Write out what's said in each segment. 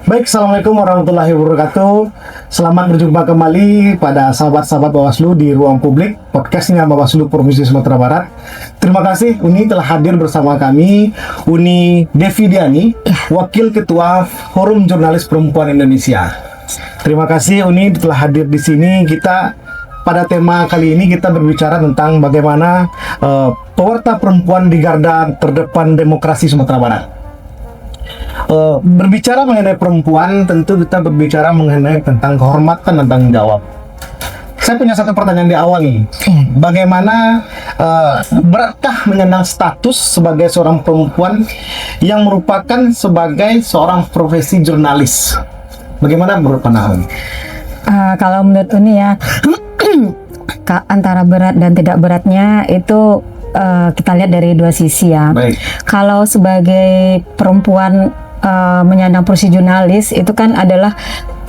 Baik, Assalamualaikum warahmatullahi wabarakatuh. Selamat berjumpa kembali pada sahabat-sahabat Bawaslu di Ruang Publik, podcastnya Bawaslu Provinsi Sumatera Barat. Terima kasih Uni telah hadir bersama kami, Uni Devidiani, Wakil Ketua Forum Jurnalis Perempuan Indonesia. Terima kasih Uni telah hadir di sini. Kita pada tema kali ini kita berbicara tentang bagaimana pewarta perempuan di garda terdepan demokrasi Sumatera Barat. Berbicara mengenai perempuan, tentu kita berbicara mengenai tentang kehormatan dan tanggung jawab. Saya punya satu pertanyaan di awal nih. Bagaimana beratkah menyandang status sebagai seorang perempuan yang merupakan sebagai seorang profesi jurnalis? Bagaimana menurut pandangan? Kalau menurut Uni ya, antara berat dan tidak beratnya itu kita lihat dari dua sisi ya. Baik. Kalau sebagai perempuan menyandang profesi jurnalis itu kan adalah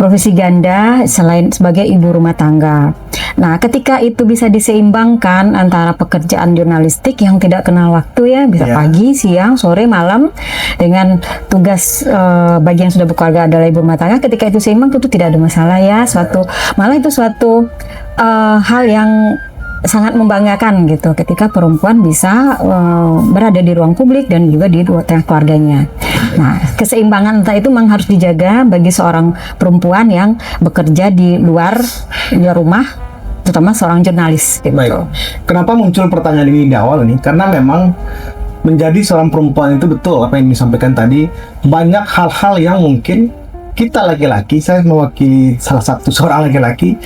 profesi ganda selain sebagai ibu rumah tangga. Nah, ketika itu bisa diseimbangkan antara pekerjaan jurnalistik yang tidak kenal waktu ya, bisa pagi, siang, sore, malam, dengan tugas bagi yang sudah berkeluarga adalah ibu rumah tangga, ketika itu seimbang itu tidak ada masalah ya. Malah itu suatu hal yang sangat membanggakan gitu ketika perempuan bisa berada di ruang publik dan juga di tengah keluarganya. Nah, keseimbangan entah itu memang harus dijaga bagi seorang perempuan yang bekerja di luar rumah, terutama seorang jurnalis gitu. Baik. Kenapa muncul pertanyaan ini di awal nih? Karena memang menjadi seorang perempuan itu betul apa yang disampaikan tadi, banyak hal-hal yang mungkin kita laki-laki, saya mewakili salah satu seorang laki-laki,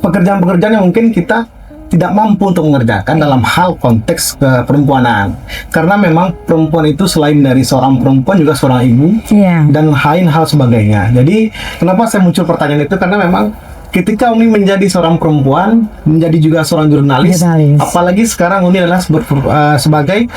pekerjaan-pekerjaan yang mungkin kita tidak mampu untuk mengerjakan dalam hal konteks keperempuanan, karena memang perempuan itu selain dari seorang perempuan juga seorang ibu dan lain hal sebagainya. Jadi kenapa saya muncul pertanyaan itu, karena memang ketika Uni menjadi seorang perempuan, menjadi juga seorang jurnalis. Apalagi sekarang Uni adalah sebagai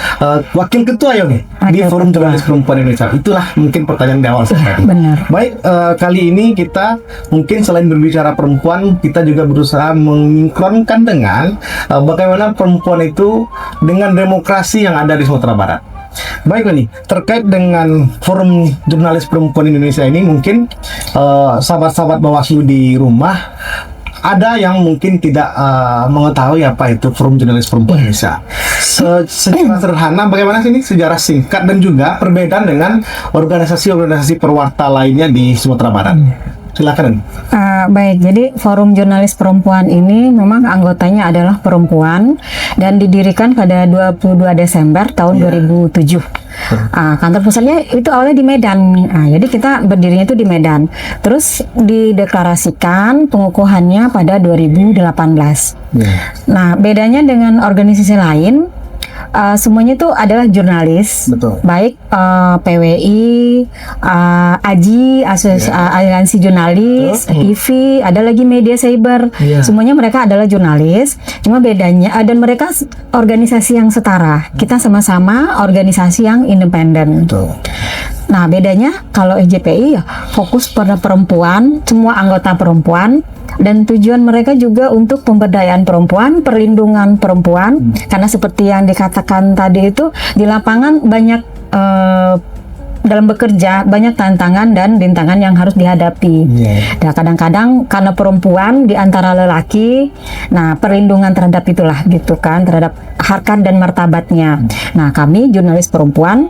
wakil ketua ya Uni di Forum Jurnalis Perempuan Indonesia. Itulah mungkin pertanyaan di awal saya. Benar. Baik, kali ini kita mungkin selain berbicara perempuan, kita juga berusaha menginkronkan dengan bagaimana perempuan itu dengan demokrasi yang ada di Sumatera Barat. Baik nih, terkait dengan Forum Jurnalis Perempuan Indonesia ini, mungkin sahabat-sahabat Bawaslu di rumah ada yang mungkin tidak mengetahui apa itu Forum Jurnalis Perempuan Indonesia. Secara sederhana, bagaimana sih ini sejarah singkat dan juga perbedaan dengan organisasi-organisasi perwarta lainnya di Sumatera Barat? Silakan. Baik, jadi Forum Jurnalis Perempuan ini memang anggotanya adalah perempuan dan didirikan pada 22 Desember tahun 2007. Kantor pusatnya itu awalnya di Medan. Jadi kita berdirinya itu di Medan. Terus dideklarasikan pengukuhannya pada 2018. Nah, bedanya dengan organisasi lain, semuanya itu adalah jurnalis. Betul. Baik PWI, AJI, Aliansi Jurnalis, TV, ada lagi Media Cyber. Semuanya mereka adalah jurnalis. Cuma bedanya dan mereka organisasi yang setara. Kita sama-sama organisasi yang independen. Betul. Nah, bedanya kalau FJPI ya fokus pada perempuan, semua anggota perempuan, dan tujuan mereka juga untuk pemberdayaan perempuan, perlindungan perempuan, karena seperti yang dikatakan tadi itu di lapangan banyak dalam bekerja banyak tantangan dan rintangan yang harus dihadapi. Nah, kadang-kadang karena perempuan di antara lelaki, nah perlindungan terhadap itulah gitu kan, terhadap harkat dan martabatnya. Nah, kami jurnalis perempuan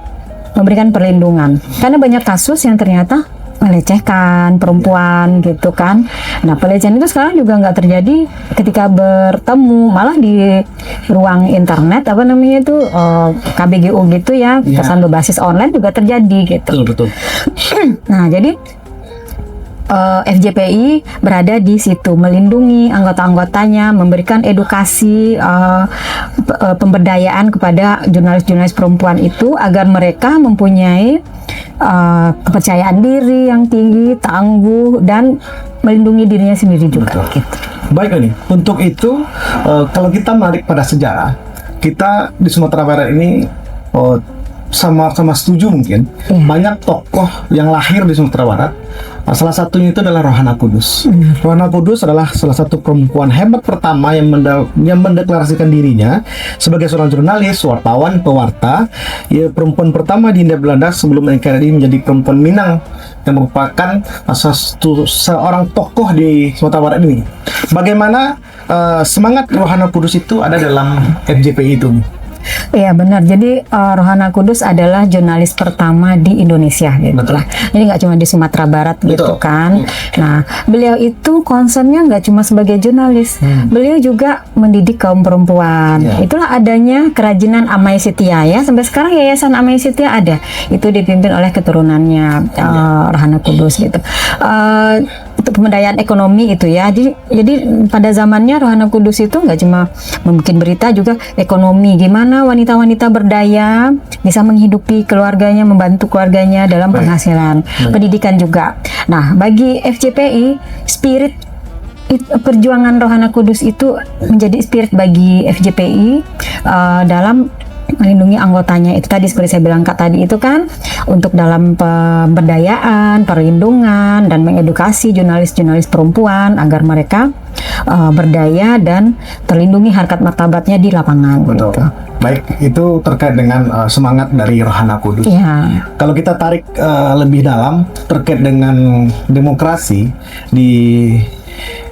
memberikan perlindungan karena banyak kasus yang ternyata melecehkan perempuan gitu kan. Nah, pelecehan itu sekarang juga nggak terjadi ketika bertemu, malah di ruang internet apa namanya itu KBGU gitu ya, pesan berbasis online juga terjadi gitu. Betul. Nah, jadi FJPI berada di situ melindungi anggota-anggotanya, memberikan edukasi, pemberdayaan kepada jurnalis-jurnalis perempuan itu agar mereka mempunyai kepercayaan diri yang tinggi, tangguh, dan melindungi dirinya sendiri juga. Gitu. Baik nih, untuk itu kalau kita menarik pada sejarah, kita di Sumatera Barat ini sama-sama setuju mungkin banyak tokoh yang lahir di Sumatera Barat. Salah satunya itu adalah Rohana Kudus. Rohana Kudus adalah salah satu perempuan hebat pertama yang mendeklarasikan dirinya sebagai seorang jurnalis, wartawan, pewarta. Ya, perempuan pertama di Hindia Belanda sebelum NKRI menjadi perempuan Minang yang merupakan seorang tokoh di Sumatera Barat ini. Bagaimana semangat Rohana Kudus itu ada dalam FJPI itu? Iya benar. Jadi Rohana Kudus adalah jurnalis pertama di Indonesia gitu lah. Jadi nggak cuma di Sumatera Barat gitu kan. Nah, beliau itu concernnya nggak cuma sebagai jurnalis. Beliau juga mendidik kaum perempuan. Itulah adanya kerajinan Amai Setia ya. Sampai sekarang Yayasan Amai Setia ada. Itu dipimpin oleh keturunannya Rohana Kudus gitu. Untuk pemberdayaan ekonomi itu ya. Jadi pada zamannya Rohana Kudus itu nggak cuma membuat berita, juga ekonomi, gimana wanita-wanita berdaya bisa menghidupi keluarganya, membantu keluarganya dalam penghasilan, pendidikan juga. Nah, bagi FJPI, spirit perjuangan Rohana Kudus itu menjadi spirit bagi FJPI dalam melindungi anggotanya. Itu tadi seperti saya bilang tadi itu kan, untuk dalam pemberdayaan, perlindungan, dan mengedukasi jurnalis-jurnalis perempuan agar mereka berdaya dan terlindungi harkat martabatnya di lapangan. Betul. Gitu. Baik, itu terkait dengan semangat dari Rohana Kudus. Ya. Kalau kita tarik lebih dalam terkait dengan demokrasi,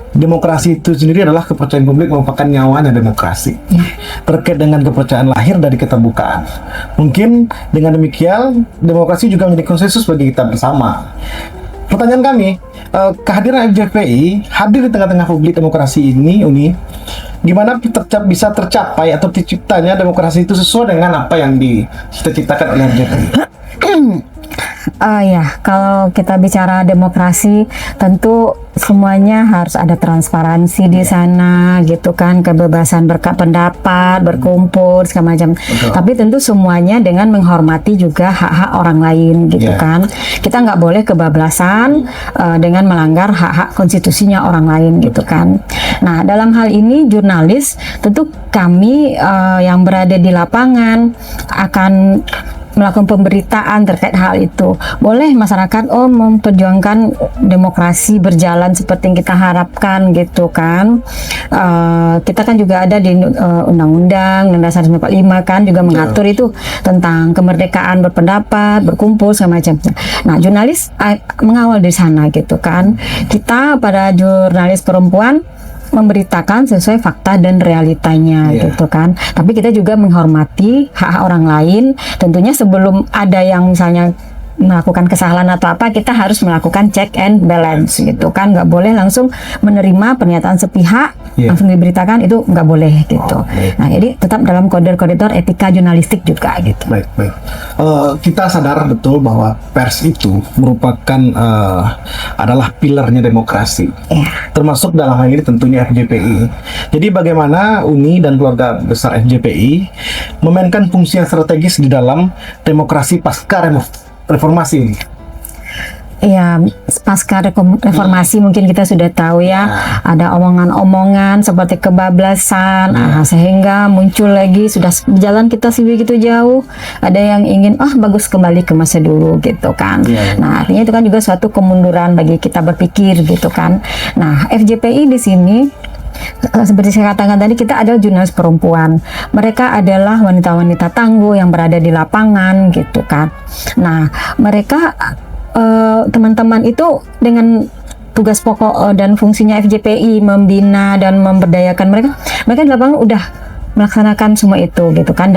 demokrasi itu sendiri adalah kepercayaan publik merupakan nyawanya demokrasi. Terkait dengan kepercayaan lahir dari keterbukaan. Mungkin dengan demikian demokrasi juga menjadi konsensus bagi kita bersama. Pertanyaan kami, kehadiran FJPI hadir di tengah-tengah publik demokrasi ini, gimana bisa tercapai atau terciptanya demokrasi itu sesuai dengan apa yang dicita-citakan oleh FJPI? Ya, kalau kita bicara demokrasi, tentu semuanya harus ada transparansi di sana, gitu kan, kebebasan berpendapat, berkumpul, segala macam. Tapi tentu semuanya dengan menghormati juga hak-hak orang lain, gitu kan. Kita nggak boleh kebablasan dengan melanggar hak-hak konstitusinya orang lain, gitu kan. Nah, dalam hal ini jurnalis, tentu kami yang berada di lapangan akan melakukan pemberitaan terkait hal itu. Boleh masyarakat memperjuangkan demokrasi berjalan seperti yang kita harapkan, gitu kan. Kita kan juga ada di Undang-Undang Dasar 45 kan juga mengatur itu tentang kemerdekaan berpendapat, berkumpul, segala macam. Nah, jurnalis mengawal dari sana, gitu kan. Kita pada jurnalis perempuan memberitakan sesuai fakta dan realitanya, gitu kan. Tapi kita juga menghormati hak orang lain. Tentunya sebelum ada yang misalnya melakukan kesalahan atau apa, kita harus melakukan check and balance, gitu kan. Nggak boleh langsung menerima pernyataan sepihak langsung diberitakan, itu nggak boleh, gitu. Nah, jadi tetap dalam koridor etika jurnalistik juga, gitu. Baik. Kita sadar betul bahwa pers itu merupakan adalah pilarnya demokrasi. Termasuk dalam hal ini tentunya FJPI. Jadi bagaimana Uni dan keluarga besar FJPI memainkan fungsi yang strategis di dalam demokrasi pasca reformasi ini? Ya, pasca reformasi mungkin kita sudah tahu ya, ada omongan-omongan seperti kebablasan, sehingga muncul lagi, sudah jalan kita sih begitu jauh, ada yang ingin bagus kembali ke masa dulu, gitu kan. Nah, artinya itu kan juga suatu kemunduran bagi kita berpikir, gitu kan. Nah, FJPI di sini seperti saya katakan tadi, kita adalah jurnalis perempuan. Mereka adalah wanita-wanita tangguh yang berada di lapangan, gitu kan. Nah, mereka teman-teman itu dengan tugas pokok dan fungsinya FJPI membina dan memberdayakan mereka di lapangan udah melaksanakan semua itu, gitu kan.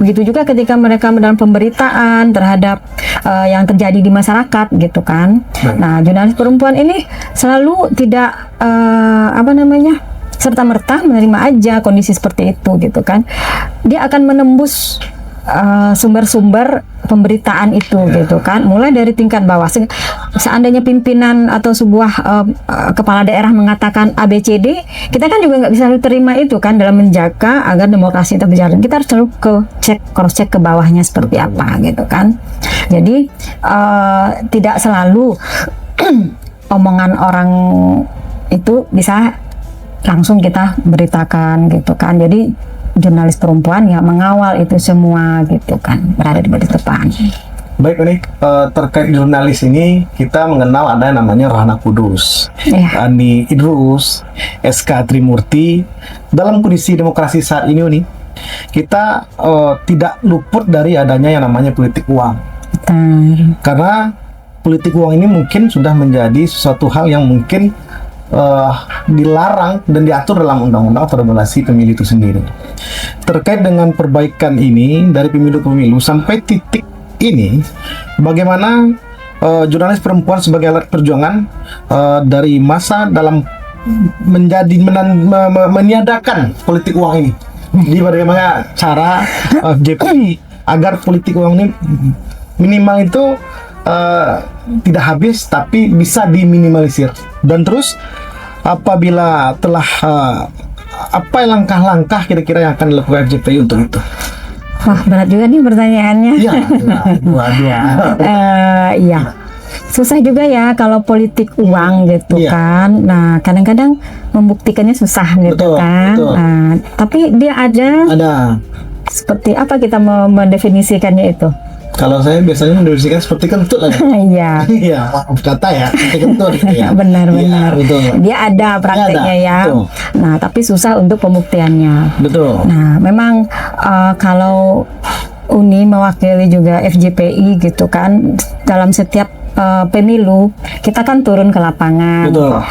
Begitu juga ketika mereka dalam pemberitaan terhadap yang terjadi di masyarakat, gitu kan. Nah, jurnalis perempuan ini selalu tidak serta-merta menerima aja kondisi seperti itu, gitu kan. Dia akan menembus sumber-sumber pemberitaan itu, gitu kan, mulai dari tingkat bawah. Seandainya pimpinan atau sebuah kepala daerah mengatakan ABCD, kita kan juga nggak bisa terima itu kan, dalam menjaga agar demokrasi itu berjalan. Kita harus selalu cross check ke bawahnya seperti apa, gitu kan. Jadi tidak selalu omongan orang itu bisa langsung kita beritakan, gitu kan. Jadi jurnalis perempuan ya mengawal itu semua gitu kan, berada di depan. Baik nih, terkait jurnalis ini kita mengenal ada yang namanya Rahana Kudus, Iya. Andi Idrus, SK Trimurti. Dalam kondisi demokrasi saat ini nih, kita tidak luput dari adanya yang namanya politik uang. Betul. Karena politik uang ini mungkin sudah menjadi sesuatu hal yang mungkin dilarang dan diatur dalam undang-undang atau regulasi pemilu itu sendiri. Terkait dengan perbaikan ini dari pemilu ke pemilu sampai titik ini, bagaimana jurnalis perempuan sebagai alat perjuangan dari masa dalam meniadakan politik uang ini. Jadi bagaimana cara JPI agar politik uang ini minimal itu tidak habis tapi bisa diminimalisir. Dan terus apabila telah apa langkah-langkah kira-kira yang akan dilakukan JPI untuk itu? Wah, berat juga nih pertanyaannya. Iya, dua. Iya. Susah juga ya kalau politik uang gitu Iya. kan. Nah, kadang-kadang membuktikannya susah gitu Betul, kan. betul. Nah, tapi dia ada Ada. seperti apa kita mendefinisikannya itu? Kalau saya biasanya mendefinisikan seperti kentut aja. Iya. Iya, maaf kata ya, seperti kentut gitu ya. Benar-benar. Iya, betul. Dia ada prakteknya Ada, ya. betul. Nah, tapi susah untuk pembuktiannya. Betul. Nah, memang kalau Uni mewakili juga FJPI gitu kan, dalam setiap pemilu kita kan turun ke lapangan. Betul.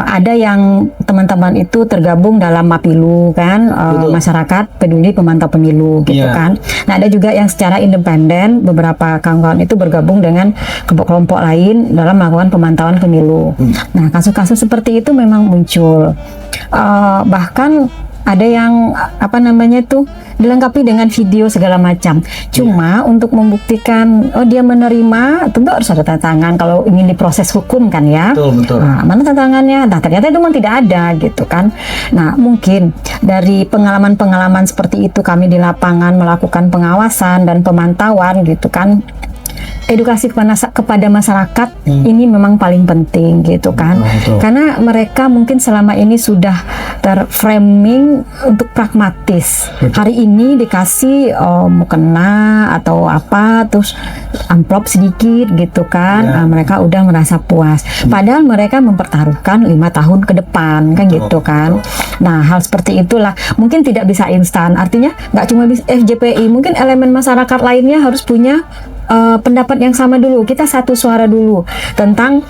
Ada yang teman-teman itu tergabung dalam Mapilu kan, Betul. masyarakat peduli pemantau pemilu gitu Iya. kan. Nah, ada juga yang secara independen, beberapa kawan-kawan itu bergabung dengan kelompok lain dalam melakukan pemantauan pemilu. Nah, kasus-kasus seperti itu memang muncul. Bahkan ada yang apa namanya tuh dilengkapi dengan video segala macam. Cuma untuk membuktikan dia menerima, tentu harus ada tanda tangan kalau ingin diproses hukum kan ya. Betul. Nah, mana tantangannya? Nah, ternyata itu memang tidak ada gitu kan. Nah, mungkin dari pengalaman-pengalaman seperti itu kami di lapangan melakukan pengawasan dan pemantauan gitu kan. Edukasi kepada masyarakat ini memang paling penting gitu kan. Betul. Karena mereka mungkin selama ini sudah terframing untuk pragmatis. Betul. Hari ini dikasih mukena atau apa, terus amplop sedikit gitu kan. Ya. Nah, mereka udah merasa puas. Padahal mereka mempertaruhkan 5 tahun ke depan kan Betul. gitu kan. Nah, hal seperti itulah mungkin tidak bisa instan. Artinya nggak cuma FJPI, mungkin elemen masyarakat lainnya harus punya pendapat yang sama dulu. Kita satu suara dulu tentang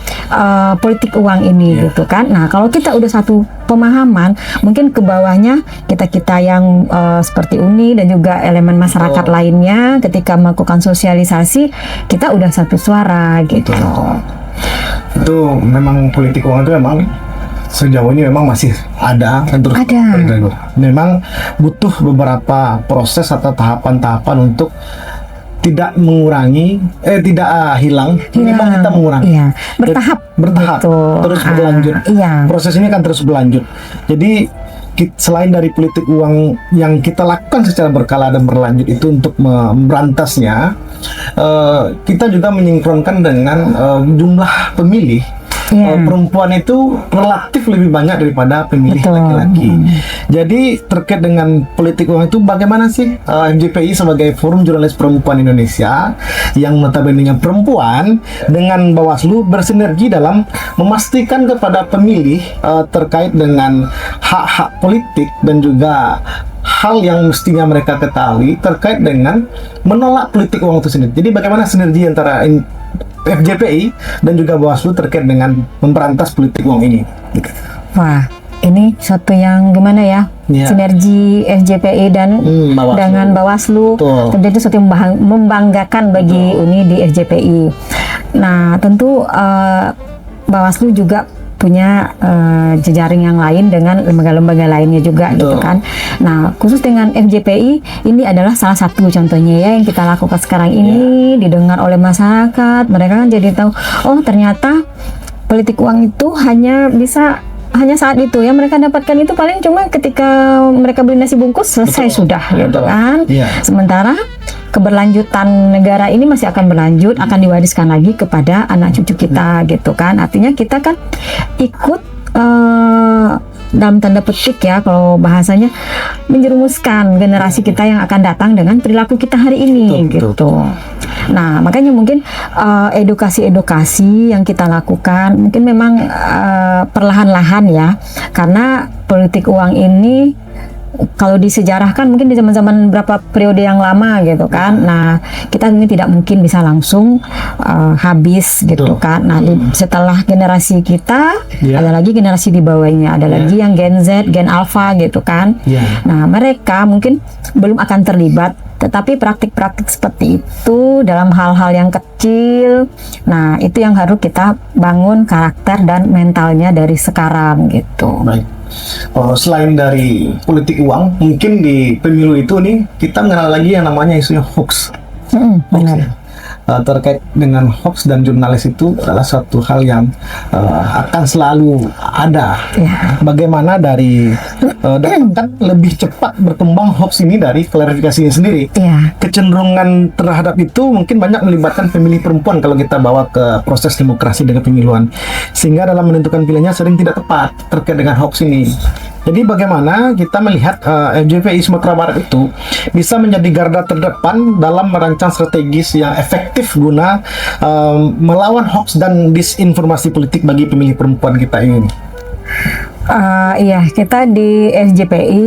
politik uang ini gitu kan. Nah, kalau kita udah satu pemahaman, mungkin ke bawahnya kita yang seperti Uni dan juga elemen masyarakat lainnya ketika melakukan sosialisasi, kita udah satu suara gitu. Itu memang politik uang itu memang sejauh ini memang masih ada dan terus Ada. berjalan. Memang butuh beberapa proses atau tahapan-tahapan untuk tidak mengurangi, tidak hilang, minimal kita mengurangi. Iya, bertahap. Bertahap, Gitu. terus berlanjut. Iya. Proses ini akan terus berlanjut. Jadi selain dari politik uang yang kita lakukan secara berkala dan berlanjut itu untuk memberantasnya, kita juga menyinkronkan dengan jumlah pemilih. Iya. Perempuan itu relatif lebih banyak daripada pemilih Betul. laki-laki. Jadi terkait dengan politik uang itu bagaimana sih MJPI sebagai Forum Jurnalis Perempuan Indonesia yang notabene perempuan dengan Bawaslu bersinergi dalam memastikan kepada pemilih terkait dengan hak-hak politik dan juga hal yang mestinya mereka ketahui terkait dengan menolak politik uang itu sendiri. Jadi bagaimana sinergi antara FJPI dan juga Bawaslu terkait dengan memberantas politik uang ini? Wah, ini suatu yang gimana ya? Iya. Sinergi FJPI dan Bawaslu. dengan Bawaslu. Betul. Tentu itu suatu yang membanggakan bagi Uni di FJPI. Nah, tentu Bawaslu juga punya jejaring yang lain dengan lembaga-lembaga lainnya juga gitu Betul. kan. Nah, khusus dengan FJPI ini adalah salah satu contohnya ya yang kita lakukan sekarang ini didengar oleh masyarakat. Mereka kan jadi tahu, oh ternyata politik uang itu hanya saat itu ya mereka dapatkan itu paling cuma ketika mereka beli nasi bungkus selesai Betul. sudah gitu Betul. kan. Iya. Sementara keberlanjutan negara ini masih akan berlanjut, akan diwariskan lagi kepada anak cucu kita gitu kan. Artinya kita kan ikut dalam tanda petik ya kalau bahasanya menjerumuskan generasi kita yang akan datang dengan perilaku kita hari ini Betul, gitu. Nah, makanya mungkin edukasi-edukasi yang kita lakukan mungkin memang perlahan-lahan ya, karena politik uang ini kalau disejarahkan mungkin di zaman-zaman berapa periode yang lama gitu kan. Nah, kita ini tidak mungkin bisa langsung habis gitu kan. Nah, setelah generasi kita ada lagi generasi di bawahnya, ada lagi yang Gen Z, Gen Alpha gitu kan. Nah, mereka mungkin belum akan terlibat, tetapi praktik-praktik seperti itu dalam hal-hal yang kecil, nah itu yang harus kita bangun karakter dan mentalnya dari sekarang gitu. Baik. Selain dari politik uang, mungkin di pemilu itu nih kita mengenal lagi yang namanya isunya hoax. Benar. Terkait dengan hoax dan jurnalis itu adalah suatu hal yang akan selalu ada. Bagaimana dari dan lebih cepat berkembang hoax ini dari klarifikasinya sendiri. Kecenderungan terhadap itu mungkin banyak melibatkan pemilih perempuan kalau kita bawa ke proses demokrasi dengan pemiluan, sehingga dalam menentukan pilihannya sering tidak tepat terkait dengan hoax ini. Jadi bagaimana kita melihat FJPI Sumatera Barat itu bisa menjadi garda terdepan dalam merancang strategis yang efektif guna melawan hoax dan disinformasi politik bagi pemilih perempuan kita ini. Iya, kita di FJPI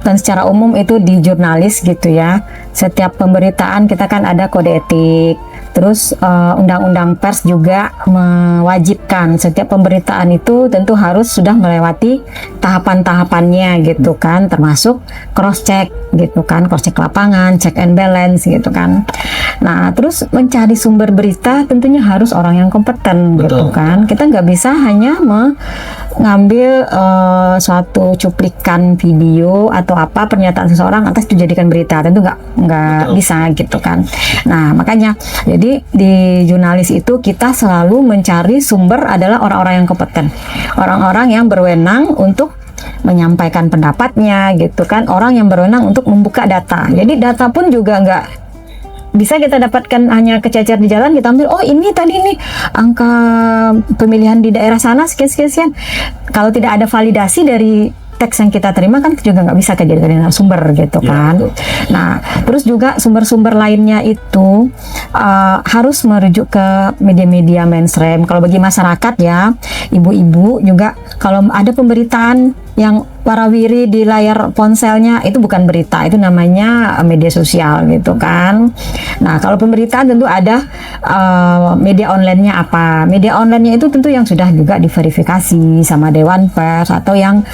dan secara umum itu di jurnalis gitu ya. Setiap pemberitaan kita kan ada kode etik. Terus undang-undang pers juga mewajibkan setiap pemberitaan itu tentu harus sudah melewati tahapan-tahapannya gitu kan, termasuk cross check gitu kan, cross check lapangan, check and balance gitu kan. Nah, terus mencari sumber berita tentunya harus orang yang kompeten gitu kan. Kita nggak bisa hanya mengambil suatu cuplikan video atau apa pernyataan seseorang atas dijadikan berita, tentu nggak bisa gitu kan. Nah, makanya jadi di jurnalis itu kita selalu mencari sumber adalah orang-orang yang kompeten, orang-orang yang berwenang untuk menyampaikan pendapatnya gitu kan, orang yang berwenang untuk membuka data. Jadi data pun juga nggak bisa kita dapatkan hanya kececer di jalan, kita ambil, oh ini tadi nih angka pemilihan di daerah sana sekian-sekian. Kalau tidak ada validasi dari teks yang kita terima kan juga nggak bisa kejadian sumber gitu kan. Nah, terus juga sumber-sumber lainnya itu harus merujuk ke media-media mainstream. Kalau bagi masyarakat ya, ibu-ibu juga kalau ada pemberitaan yang warawiri di layar ponselnya itu bukan berita, itu namanya media sosial gitu kan. Nah, kalau pemberitaan tentu ada media online-nya apa. Media online-nya itu tentu yang sudah juga diverifikasi sama Dewan Pers atau yang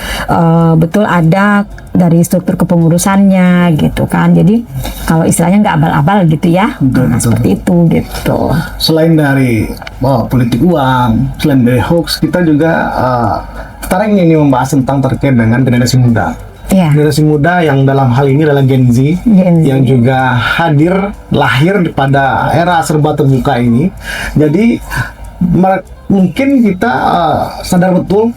betul ada dari struktur kepengurusannya gitu kan. Jadi kalau istilahnya nggak abal-abal gitu ya. Seperti itu gitu. Selain dari politik uang, selain dari hoax, kita juga sekarang ini membahas tentang terkait dengan generasi muda. Generasi muda yang dalam hal ini adalah Gen Z, yang juga lahir pada era serba terbuka ini. Jadi mungkin kita sadar betul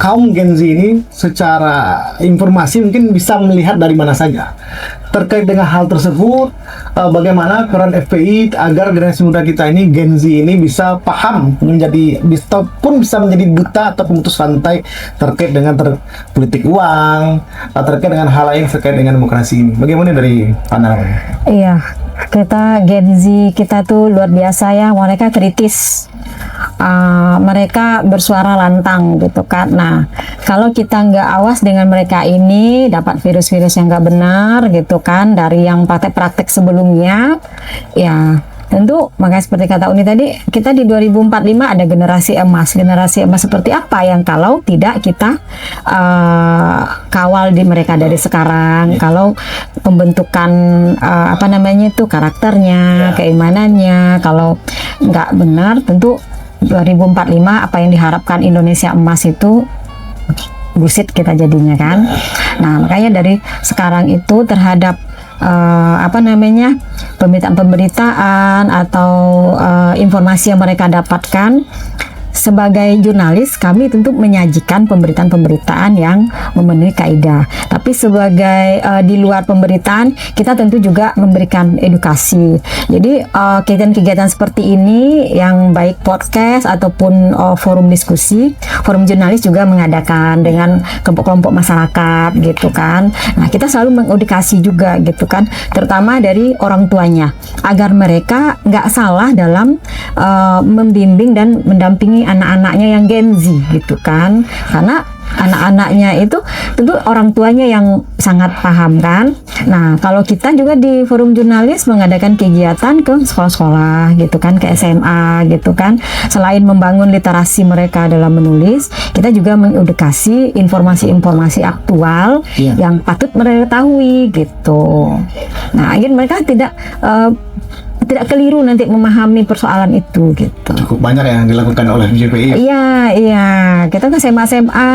kaum Gen Z ini secara informasi mungkin bisa melihat dari mana saja. Terkait dengan hal tersebut, bagaimana peran FPI agar generasi muda kita ini, Gen Z ini bisa paham, bisa menjadi duta atau pemutus rantai terkait dengan politik uang, terkait dengan hal lain terkait dengan demokrasi ini. Bagaimana dari pandangan? Iya, kita Gen Z kita tuh luar biasa ya, mereka kritis. Mereka bersuara lantang gitu kan. Nah, kalau kita nggak awas dengan mereka ini dapat virus-virus yang nggak benar gitu kan dari yang praktek-praktek sebelumnya, ya tentu makanya seperti kata Uni tadi, kita di 2045 ada generasi emas. Generasi emas seperti apa yang kalau tidak kita kawal di mereka dari sekarang. Kalau pembentukan karakternya, keimanannya, kalau nggak benar tentu 2045 apa yang diharapkan Indonesia emas itu bullshit kita jadinya kan. Nah, makanya dari sekarang itu terhadap pemberitaan atau informasi yang mereka dapatkan sebagai jurnalis kami tentu menyajikan pemberitaan-pemberitaan yang memenuhi kaidah. Tapi sebagai di luar pemberitaan kita tentu juga memberikan edukasi. Jadi kegiatan-kegiatan seperti ini yang baik podcast ataupun forum diskusi, forum jurnalis juga mengadakan dengan kelompok-kelompok masyarakat gitu kan. Nah, kita selalu mengedukasi juga gitu kan, terutama dari orang tuanya agar mereka nggak salah dalam membimbing dan mendampingi anak-anaknya yang Gen Z gitu kan, karena anak-anaknya itu tentu orang tuanya yang sangat paham kan. Nah, kalau kita juga di forum jurnalis mengadakan kegiatan ke sekolah-sekolah gitu kan, ke SMA gitu kan, selain membangun literasi mereka dalam menulis, kita juga mengedukasi informasi-informasi aktual yang patut mereka ketahui gitu. Nah, agar mereka tidak keliru nanti memahami persoalan itu gitu. Cukup banyak yang dilakukan oleh JPI. Iya, kita ke SMA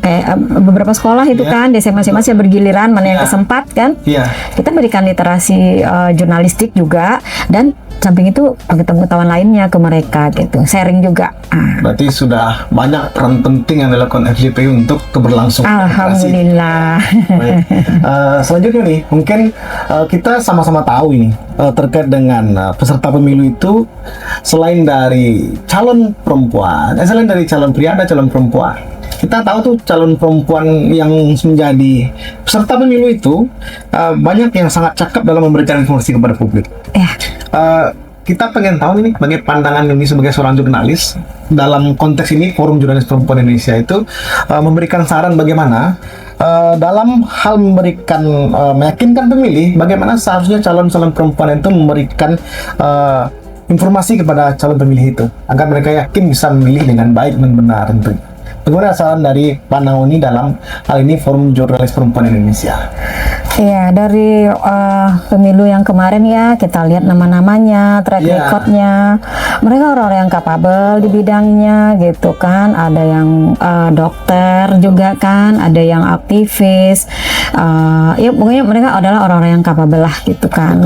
kayak beberapa sekolah itu kan, di SMA yang bergiliran mana yang kesempat kan. Kita berikan literasi jurnalistik juga, dan samping itu pengetahuan lainnya ke mereka gitu, sharing juga. Berarti sudah banyak peran penting yang dilakukan FJPI untuk keberlangsungan. Alhamdulillah. Baik. Selanjutnya nih, mungkin kita sama-sama tahu ini terkait dengan peserta pemilu itu, selain dari calon perempuan, selain dari calon pria ada calon perempuan. Kita tahu tuh calon perempuan yang menjadi peserta pemilu itu banyak yang sangat cakap dalam memberikan informasi kepada publik. Kita pengen tahu ini bagaimana pandangan ini sebagai seorang jurnalis dalam konteks ini, Forum Jurnalis Perempuan Indonesia itu memberikan saran bagaimana dalam hal memberikan meyakinkan pemilih, bagaimana seharusnya calon-calon perempuan itu memberikan informasi kepada calon pemilih itu agar mereka yakin bisa memilih dengan baik dan benar tentunya. Bagaimana saran dari Pak Naoni dalam hal ini Forum Jurnalis Perempuan Indonesia? Iya, dari pemilu yang kemarin ya, kita lihat nama-namanya, track recordnya, mereka orang-orang yang kapabel di bidangnya gitu kan. Ada yang dokter juga kan, ada yang aktivis, ya pokoknya mereka adalah orang-orang yang kapabel lah gitu kan.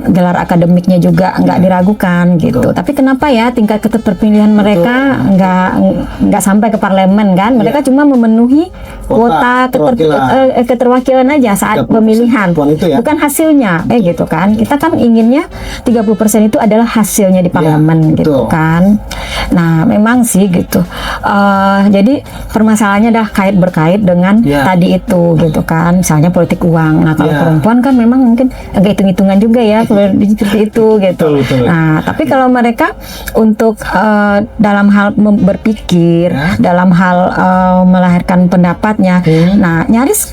Gelar akademiknya juga nggak diragukan gitu. Tapi kenapa ya tingkat keterpilihan mereka nggak sampai ke parlemen kan? Mereka cuma memenuhi kuota keterwakilan aja saat pemilihan, bukan hasilnya, gitu kan. Kita kan inginnya 30% itu adalah hasilnya di parlemen gitu kan. Nah, memang sih gitu. Jadi permasalahannya dah berkait dengan tadi itu gitu kan. Misalnya politik uang. Nah, kalau perempuan kan memang mungkin agak hitung-hitungan juga ya seperti itu gitu. Nah, tapi kalau mereka untuk dalam hal berpikir, dalam hal melahirkan pendapatnya, nah nyaris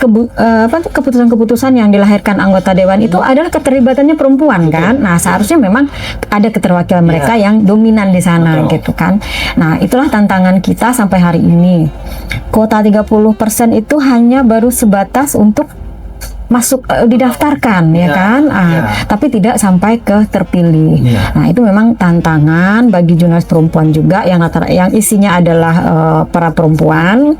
keputusan-keputusan yang dilahirkan anggota dewan itu adalah keterlibatannya perempuan kan. Nah, seharusnya memang ada keterwakilan mereka yang dominan di sana gitu kan. Nah, itulah tantangan kita sampai hari ini. Kuota 30% itu hanya baru sebatas untuk masuk didaftarkan ya kan, tapi tidak sampai ke terpilih. Nah, itu memang tantangan bagi jurnalis perempuan juga yang isinya adalah para perempuan,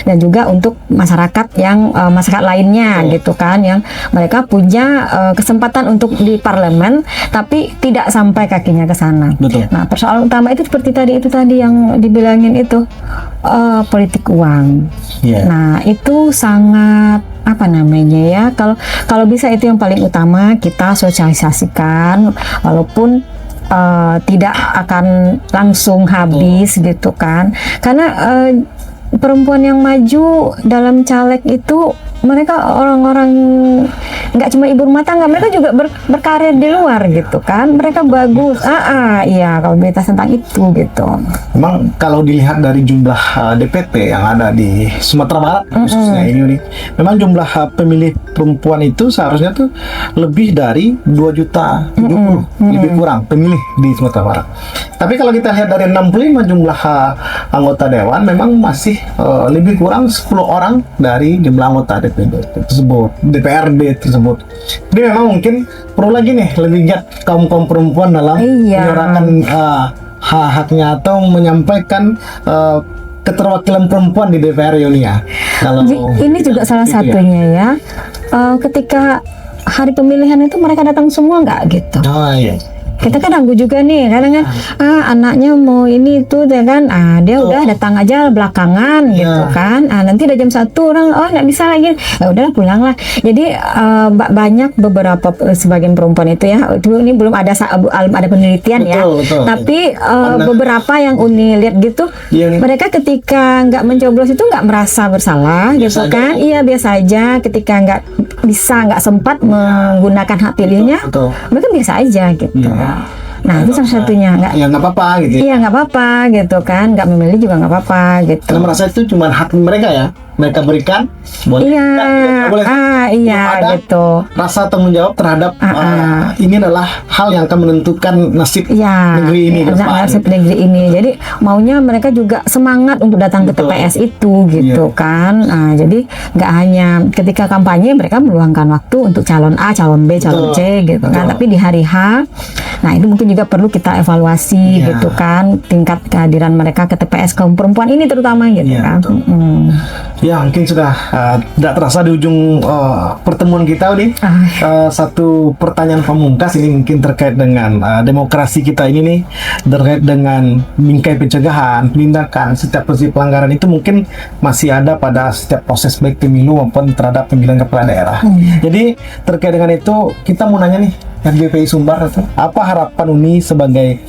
dan juga untuk masyarakat yang masyarakat lainnya gitu kan, yang mereka punya kesempatan untuk di parlemen tapi tidak sampai kakinya ke sana. Nah, persoalan utama itu seperti tadi yang dibilangin itu politik uang. Nah, itu sangat kalau bisa itu yang paling utama kita sosialisasikan, walaupun tidak akan langsung habis gitu kan, karena perempuan yang maju dalam caleg itu mereka orang-orang nggak cuma ibu rumah tangga, mereka juga berkarir di luar gitu kan, mereka bagus. Iya, kalau berita tentang itu gitu. Memang kalau dilihat dari jumlah DPT yang ada di Sumatera Barat khususnya ini nih, memang jumlah pemilih perempuan itu seharusnya tuh lebih dari 2.070.000 lebih kurang pemilih di Sumatera Barat. Tapi kalau kita lihat dari 65 jumlah anggota dewan, memang masih lebih kurang 10 orang dari jumlah anggota DPRD tersebut. Jadi memang mungkin perlu lagi nih lebih giat kaum perempuan dalam menyuarakan hak-haknya atau menyampaikan keterwakilan perempuan di DPR ini ya. Kalau ini juga salah satunya ya. Ketika hari pemilihan itu mereka datang semua nggak gitu. kita kan ragu juga nih, kadang kan anaknya mau ini tuh ya kan, dia udah datang aja belakangan gitu kan, nanti udah jam 1 orang nggak bisa lagi, ya udahlah pulanglah. Jadi banyak beberapa sebagian perempuan itu ya, ini belum ada penelitian ya, Betul. tapi beberapa yang Uni lihat gitu, mereka ketika nggak mencoblos itu nggak merasa bersalah gitu kan, iya biasa aja. Ketika nggak sempat menggunakan hak pilihnya, mereka biasa aja gitu. Nah itu salah satunya, nggak apa-apa gitu. Iya nggak apa-apa gitu kan, nggak memilih juga nggak apa-apa gitu. Karena merasa itu cuma hak mereka ya, mereka berikan. Boleh. Iya gitu. Rasa tanggung jawab terhadap ini adalah hal yang akan menentukan nasib negeri ini. Nasib negeri ini. Jadi maunya mereka juga semangat untuk datang ke TPS itu gitu kan. Jadi nggak hanya ketika kampanye mereka meluangkan waktu untuk calon A, calon B, calon C gitu kan. Tapi di hari H, nah itu mungkin juga perlu kita evaluasi gitu kan, tingkat kehadiran mereka ke TPS kaum perempuan ini terutama gitu kan. Ya mungkin sudah tidak terasa di ujung pertemuan kita nih. Satu pertanyaan pamungkas ini mungkin terkait dengan demokrasi kita ini nih, terkait dengan bingkai pencegahan, penindakan setiap proses pelanggaran itu mungkin masih ada pada setiap proses baik pemilu maupun terhadap pemilihan kepala daerah. Jadi terkait dengan itu kita mau nanya nih, FGPI Sumbar, apa harapan Uni sebagai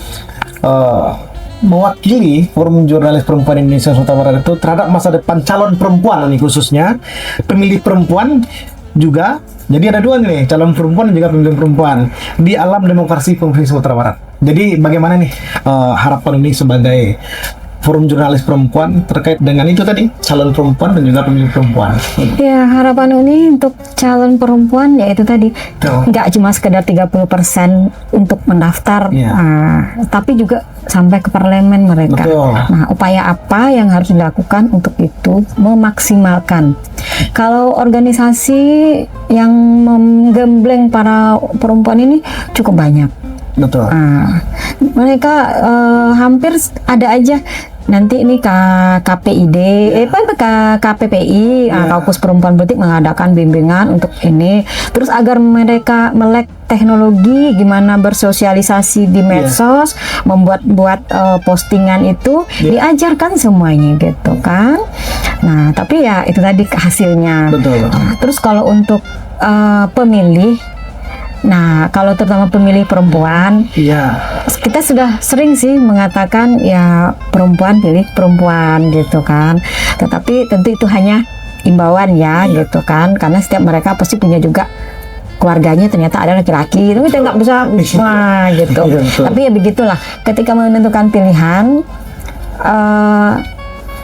mewakili Forum Jurnalis Perempuan Indonesia Sumatera Barat itu terhadap masa depan calon perempuan nih, khususnya pemilih perempuan juga. Jadi ada dua nih, calon perempuan dan juga pemilih perempuan di alam demokrasi Provinsi Sumatera Barat. Jadi bagaimana nih harapan ini sebagai Forum Jurnalis Perempuan terkait dengan itu tadi, calon perempuan dan juga pemilih perempuan? Ya, harapan ini untuk calon perempuan yaitu tadi nggak cuma sekedar 30% untuk mendaftar, tapi juga sampai ke parlemen mereka. Nah, upaya apa yang harus dilakukan untuk itu? Memaksimalkan. Kalau organisasi yang menggembleng para perempuan ini cukup banyak. Mereka hampir ada aja. Nanti ini KPID, KPPI, Kaukus Perempuan Politik mengadakan bimbingan untuk ini. Terus agar mereka melek teknologi, gimana bersosialisasi di medsos, membuat postingan itu, diajarkan semuanya gitu kan. Nah, tapi ya itu tadi hasilnya. Terus kalau untuk pemilih, nah, kalau terutama pemilih perempuan, kita sudah sering sih mengatakan ya perempuan pilih perempuan gitu kan. Tetapi tentu itu hanya imbauan ya gitu kan, karena setiap mereka pasti punya juga keluarganya ternyata ada laki-laki, itu kita nggak bisa gitu. Tapi ya begitulah, ketika menentukan pilihan,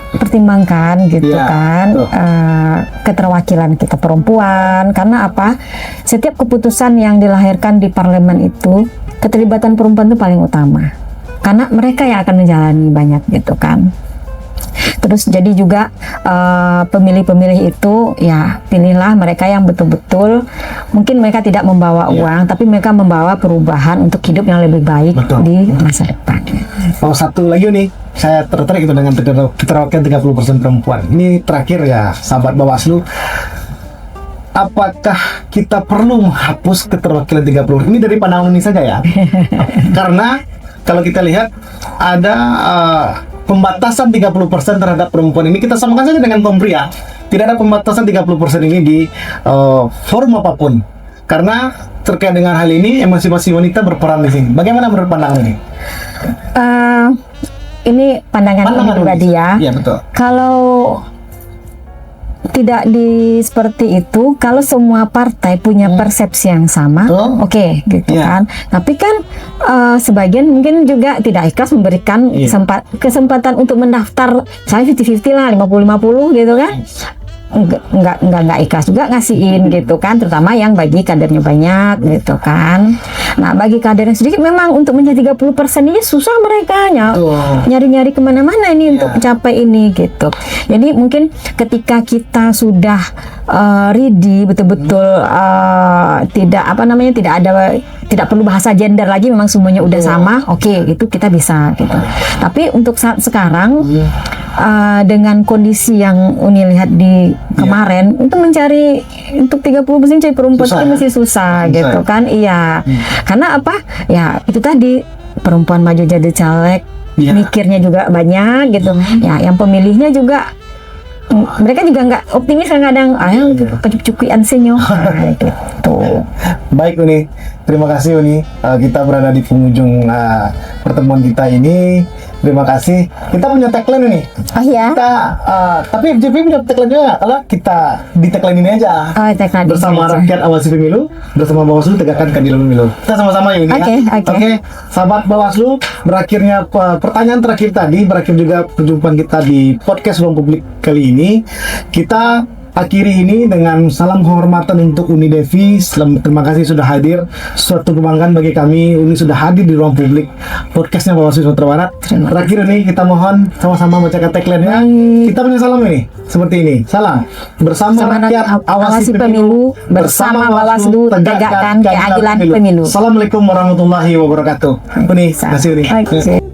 pertimbangkan gitu kan keterwakilan kita perempuan, karena apa, setiap keputusan yang dilahirkan di parlemen itu keterlibatan perempuan itu paling utama, karena mereka yang akan menjalani banyak gitu kan. Terus jadi juga pemilih-pemilih itu ya pilihlah mereka yang betul-betul, mungkin mereka tidak membawa uang, tapi mereka membawa perubahan untuk hidup yang lebih baik di masa depan. Satu lagi nih, saya tertarik itu dengan keterwakilan 30% perempuan. Ini terakhir ya, sahabat Bawaslu, apakah kita perlu menghapus keterwakilan 30%? Ini dari pandangan ini saja ya. Karena kalau kita lihat ada pembatasan 30% terhadap perempuan ini, kita samakan saja dengan kaum pria. Tidak ada pembatasan 30% ini di forum apapun. Karena terkait dengan hal ini, emansipasi wanita berperan di sini. Bagaimana menurut pandangan ini? Ini pandangan pribadi ya. Iya, betul. Kalau tidak seperti itu, kalau semua partai punya persepsi yang sama, oke, gitu kan. Tapi kan sebagian mungkin juga tidak ikhlas memberikan kesempatan untuk mendaftar, misalnya 50-50 lah, 50-50 gitu kan. Enggak ikhlas juga ngasihin gitu kan, terutama yang bagi kadernya banyak gitu kan. Nah, bagi kadernya sedikit memang untuk menjadi 30% ini susah mereka nyari-nyari kemana-mana ini untuk mencapai ini gitu. Jadi mungkin ketika kita sudah ready betul-betul tidak tidak perlu bahasa gender lagi, memang semuanya udah sama, oke, itu kita bisa gitu. Tapi untuk saat sekarang dengan kondisi yang Uni lihat di kemarin, untuk mencari untuk 30% cari perempuan Susah, itu masih susah gitu kan. Iya. Karena apa? Ya itu tadi, perempuan maju jadi caleg, mikirnya juga banyak gitu. Ya, yang pemilihnya juga mereka juga nggak optimis, kadang ayo cukup-cukupian senyo gitu. Baik Uni, terima kasih Uni. Kita berada di penghujung pertemuan kita ini. Terima kasih. Kita punya tagline ini. Oh iya. Kita tapi FJP punya tagline juga nggak? Kalau kita di tagline ini aja. Oh, tagline bersama aja. rakyat awasi pemilu, bersama Bawaslu tegakkan keadilan pemilu. Kita sama-sama ya Uni. Oke. Sahabat Bawaslu, berakhirnya pertanyaan terakhir tadi, berakhir juga perjumpaan kita di podcast Ruang Publik kali ini. Kita akhiri ini dengan salam kehormatan untuk Uni Devi. Terima kasih sudah hadir. Suatu kebanggaan bagi kami Uni sudah hadir di Ruang Publik podcastnya Bawaslu Sumatera Barat. Terakhir ini kita mohon sama-sama bacakan tagline-nya. Kita punya salam ini seperti ini. Salam bersama rakyat awasi pemilu, bersama Bawaslu tegakkan keadilan pemilu. Assalamualaikum warahmatullahi wabarakatuh. Uni, terima kasih Uni.